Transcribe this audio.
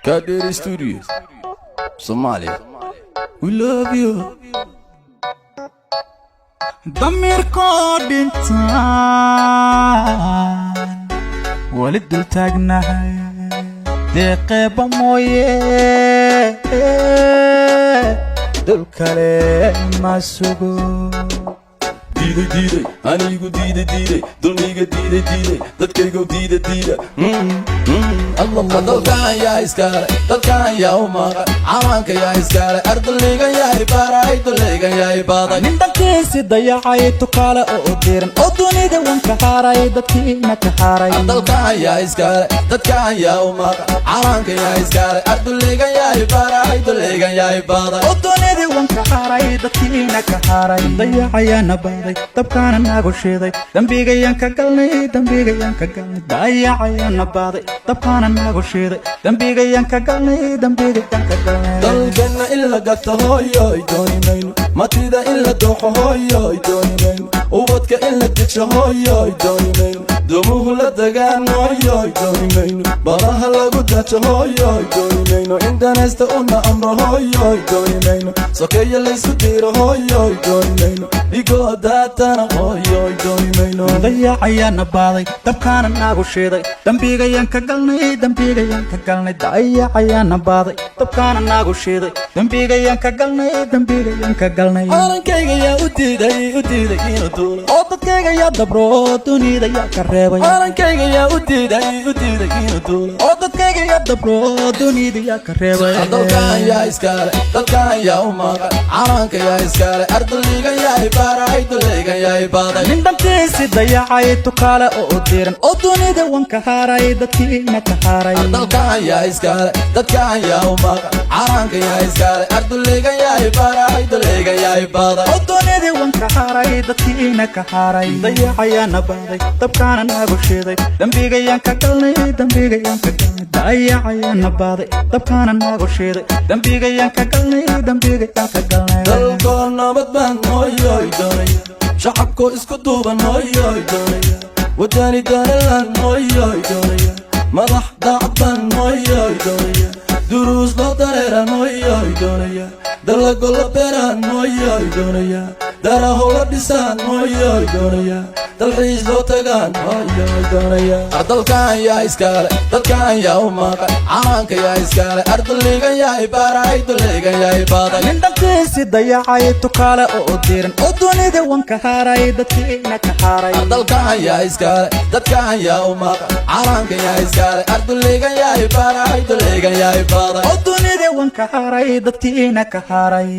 Kaderi Studios, Somalia. We love you. ضمير كودنتان ولد التاجنا دقيق مويه دول كلام ما سوغو Dide, anigo dide, dulmiga dide, dadkaygo dide. Allah dalkan yaa iskale, dalkan yaa umaqa, calanka yaa iskale, ardayga yaa ibaray, dulayga yaa ibaday. nin dalkiisi dayacay tukaale oo diran oo dunida wanka haaray dadkiina ka haaray. Dalkan yaa iskale, dadkan yaa umaqa, calanka yaa iskale, ardayga yaa ibaray, dulayga yaa ibaday. oo dunida wanka haaray dadkiina ka haaray. dayacayana baaday dabkaana nagu shiiday dambigayan ka galnay dayacayana baaday dabkaana nagu shiiday dambigayan ka galnay dalkana illa gata hooyoy dooni mayno matida illa dooxo hooyoy dooni mayno ubadka illa digsho hooyoy dooni mayno dumuhu la dagaan hooyoy dooni mayno baraha lagu dajo hooyoy dooni mayno intanesta una amro hooyoy dooni mayno sokeeya laysku diiro hooyoy dooni mayno igoo daatana hooyoy dooni mayno dayacayana baaday dabkaana nagu shiiday dambigayan ka galnay dayacayana baaday dabkaana nagu shiiday dambigayan ka galnay calankayga yaa u diiday inuu duulo oo dadkayga yaa dabro dunida yaa ka reebay calankayga yaa u diiday inuu duulo oo dadkayga yaa dabro dunida yaa ka reebay dalkan yaa iskale dalkan yaa umaqa calanka yaa iskale ardayga yaa ibaray dulayga yaa ibaday nin dalkiisi dayacay tukaale oo diran oo dunida wanka haaray dadkiina ka haaray dalkan yaa iskale dadkan yaa umaqa calanka yaa iskale ardayga yaa ibaray dulayga yaa ibaday oo dunida wanka haaray dadkiina ka haaray dayacayana baaday dabkaana nagu shiiday dambigayan ka galnay dayacayana baaday dabkaana nagu shiiday dambigayan ka galnay dalkoo nabad baan hooyoy doonaya shacabkoo isku duuban hooyoy doonaya wadani danalan hooyoy doonaya madax daacad baan hooyoy doonaya duruus loo dareeran hooyoy doonaya dalago la beeraan hooyoy doonaya daraho la dhisaan hooyoy doonaya dalxiis loo tagaan hooyoy doonaya dalkan yaa iskale dadkan yaa umaqa calanka yaa iskale ardayga yaa ibaray dulayga yaa ibaday nin dalkiisi dayacay tukaale oo diran oo dunida wanka haaray dadkiina ka haaray dalkan yaa iskale dadkan yaa umaqa calanka yaa iskale ardayga yaa ibaray dulayga yaa ibaday oo dunida wanka haaray dadkiina ka haaray